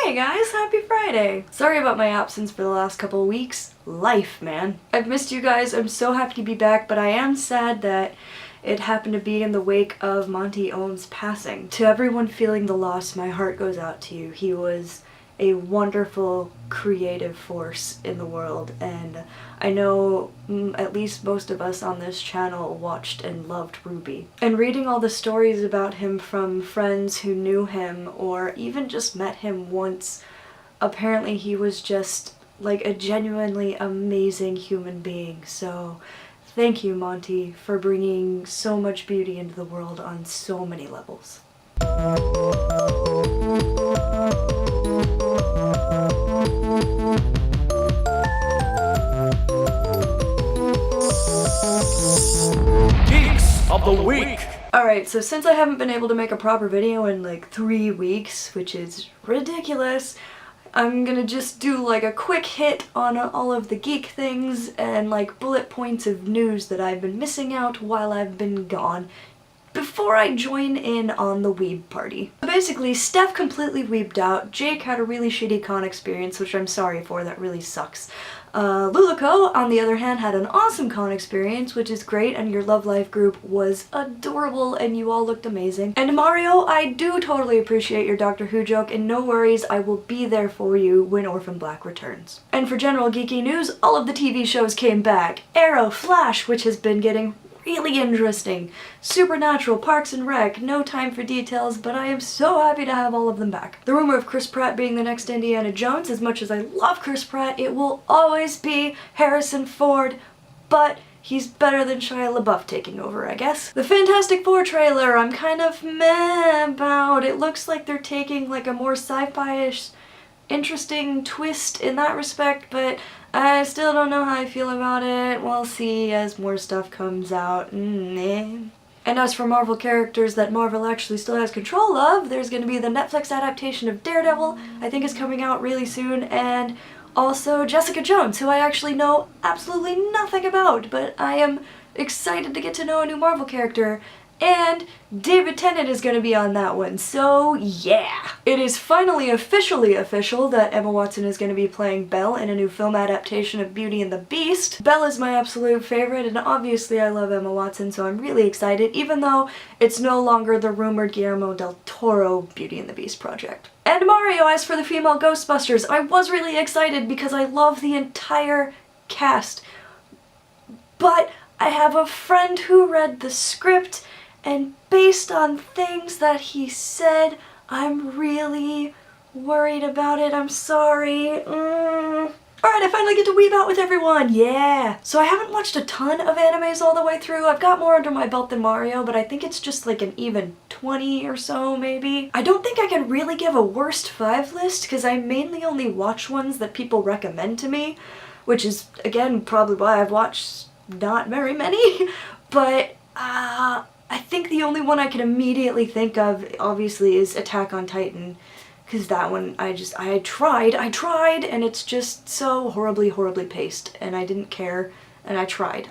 Hey guys, happy Friday! Sorry about my absence for the last couple of weeks. Life, man. I've missed you guys, I'm so happy to be back, but I am sad that it happened to be in the wake of Monty Oum's passing. To everyone feeling the loss, my heart goes out to you. He was a wonderful, creative force in the world, and I know at least most of us on this channel watched and loved RWBY. And reading all the stories about him from friends who knew him or even just met him once, apparently he was just like a genuinely amazing human being. So thank you, Monty, for bringing so much beauty into the world on so many levels. Geeks of the Week! Alright, so since I haven't been able to make a proper video in like 3 weeks, which is ridiculous, I'm gonna just do like a quick hit on all of the geek things and like bullet points of news that I've been missing out while I've been gone before I join in on the weeb party. So basically, Steph completely weebed out, Jake had a really shitty con experience, which I'm sorry for, that really sucks. Luluco, on the other hand, had an awesome con experience, which is great, and your Love Life group was adorable and you all looked amazing. And Mario, I do totally appreciate your Doctor Who joke, and no worries, I will be there for you when Orphan Black returns. And for general geeky news, all of the TV shows came back. Arrow, Flash, which has been getting really interesting, Supernatural, Parks and Rec, no time for details, but I am so happy to have all of them back. The rumor of Chris Pratt being the next Indiana Jones, as much as I love Chris Pratt, it will always be Harrison Ford, but he's better than Shia LaBeouf taking over, I guess. The Fantastic Four trailer, I'm kind of meh about. It looks like they're taking like a more sci-fi-ish interesting twist in that respect, but I still don't know how I feel about it. We'll see as more stuff comes out. And as for Marvel characters that Marvel actually still has control of, there's going to be the Netflix adaptation of Daredevil, I think is coming out really soon, and also Jessica Jones, who I actually know absolutely nothing about, but I am excited to get to know a new Marvel character. And David Tennant is going to be on that one, so yeah! It is finally officially official that Emma Watson is going to be playing Belle in a new film adaptation of Beauty and the Beast. Belle is my absolute favorite, and obviously I love Emma Watson, so I'm really excited, even though it's no longer the rumored Guillermo del Toro Beauty and the Beast project. And Mario, as for the female Ghostbusters, I was really excited because I love the entire cast. But I have a friend who read the script, and based on things that he said, I'm really worried about it. I'm sorry. Alright, I finally get to weeb out with everyone. Yeah! So I haven't watched a ton of animes all the way through. I've got more under my belt than Mario, but I think it's just like an even 20 or so, maybe. I don't think I can really give a worst 5 list, because I mainly only watch ones that people recommend to me, which is, again, probably why I've watched not very many, but, I think the only one I can immediately think of, obviously, is Attack on Titan, because that one, I tried, and it's just so horribly paced, and I didn't care, and I tried.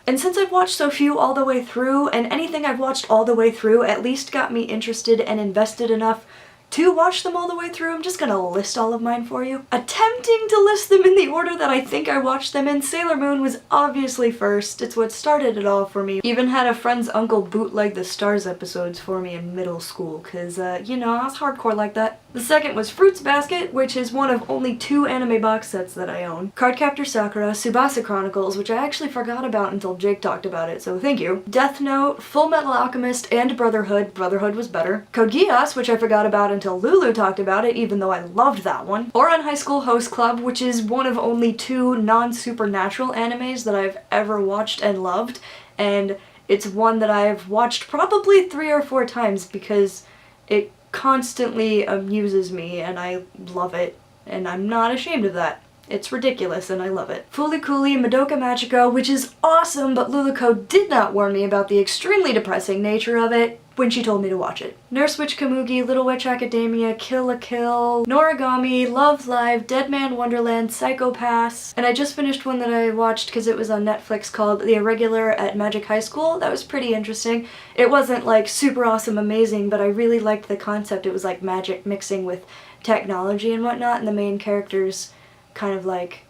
And since I've watched so few all the way through, and anything I've watched all the way through at least got me interested and invested enough to watch them all the way through, I'm just gonna list all of mine for you. Attempting to list them in the order that I think I watched them in, Sailor Moon was obviously first. It's what started it all for me. Even had a friend's uncle bootleg the Stars episodes for me in middle school, cause, you know, I was hardcore like that. The second was Fruits Basket, which is one of only 2 anime box sets that I own. Cardcaptor Sakura, Tsubasa Chronicles, which I actually forgot about until Jake talked about it, so thank you. Death Note, Full Metal Alchemist, and Brotherhood. Brotherhood was better. Code Geass, which I forgot about until Lulu talked about it, even though I loved that one. Ouran High School Host Club, which is one of only 2 non-supernatural animes that I've ever watched and loved, and it's one that I've watched probably 3 or 4 times because it constantly amuses me and I love it, and I'm not ashamed of that. It's ridiculous and I love it. Fooly Cooly Madoka Magico, which is awesome, but Luluco did not warn me about the extremely depressing nature of it when she told me to watch it. Nurse Witch Kamugi, Little Witch Academia, Kill la Kill, Noragami, Love Live, Dead Man Wonderland, Psycho-Pass, and I just finished one that I watched because it was on Netflix called The Irregular at Magic High School. That was pretty interesting. It wasn't like super awesome amazing, but I really liked the concept. It was like magic mixing with technology and whatnot, and the main character's kind of like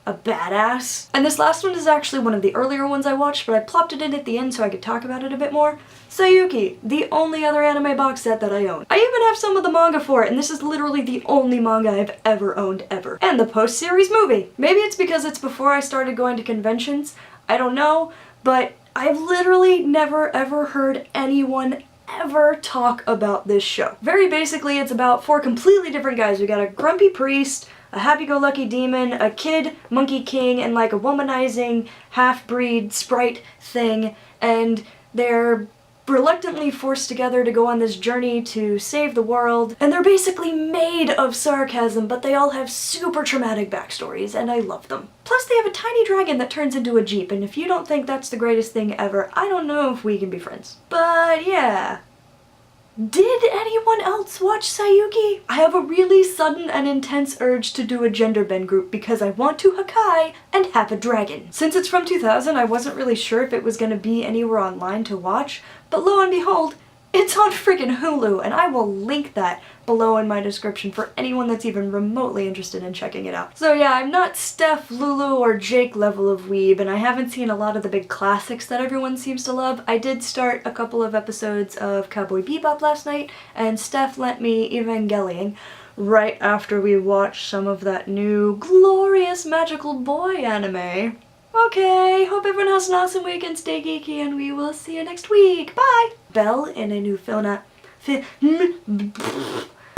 a badass. And this last one is actually one of the earlier ones I watched, but I plopped it in at the end so I could talk about it a bit more. Sayuki, the only other anime box set that I own. I even have some of the manga for it, and this is literally the only manga I've ever owned ever. And the post-series movie. Maybe it's because it's before I started going to conventions, I don't know, but I've literally never ever heard anyone ever talk about this show. Very basically, it's about 4 completely different guys. We got a grumpy priest, a happy-go-lucky demon, a kid monkey king, and like a womanizing half-breed sprite thing, and they're reluctantly forced together to go on this journey to save the world, and they're basically made of sarcasm, but they all have super traumatic backstories, and I love them. Plus they have a tiny dragon that turns into a jeep, and if you don't think that's the greatest thing ever, I don't know if we can be friends. But yeah. Did anyone else watch Sayuki? I have a really sudden and intense urge to do a gender bend group because I want to Hakai and have a dragon. Since it's from 2000, I wasn't really sure if it was gonna be anywhere online to watch, but lo and behold, it's on friggin' Hulu, and I will link that below in my description for anyone that's even remotely interested in checking it out. So yeah, I'm not Steph, Lulu, or Jake level of weeb, and I haven't seen a lot of the big classics that everyone seems to love. I did start a couple of episodes of Cowboy Bebop last night, and Steph lent me Evangelion right after we watched some of that new glorious magical boy anime. Okay, hope everyone has an awesome week and stay geeky, and we will see you next week. Bye! Belle in a new film.